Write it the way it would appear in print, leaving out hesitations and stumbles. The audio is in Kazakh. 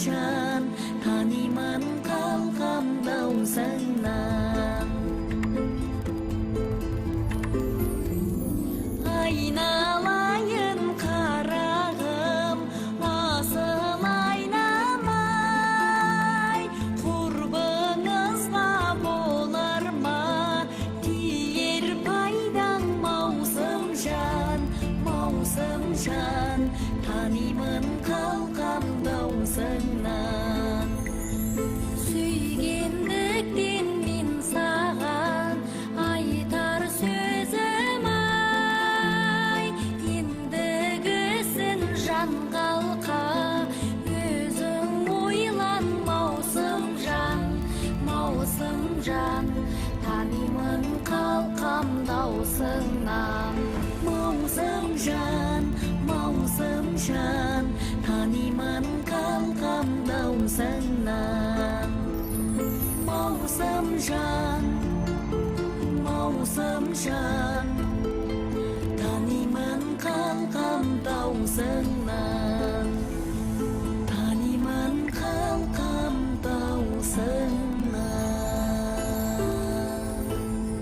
şan taniman kalkam dausından aynalayın karağım asıl aynamay kurbağınızla bolar ma diyer paydan mausum şan taniman kalkam dausından süygендіктен мен саған айтар сөзім ай ендігісін жан қалқа өзің ойлан маусым жан танимын қалқам даусыңнан маусым жан танимын қалқам даусыңнан маусым жан танимын қалқам даусыңнан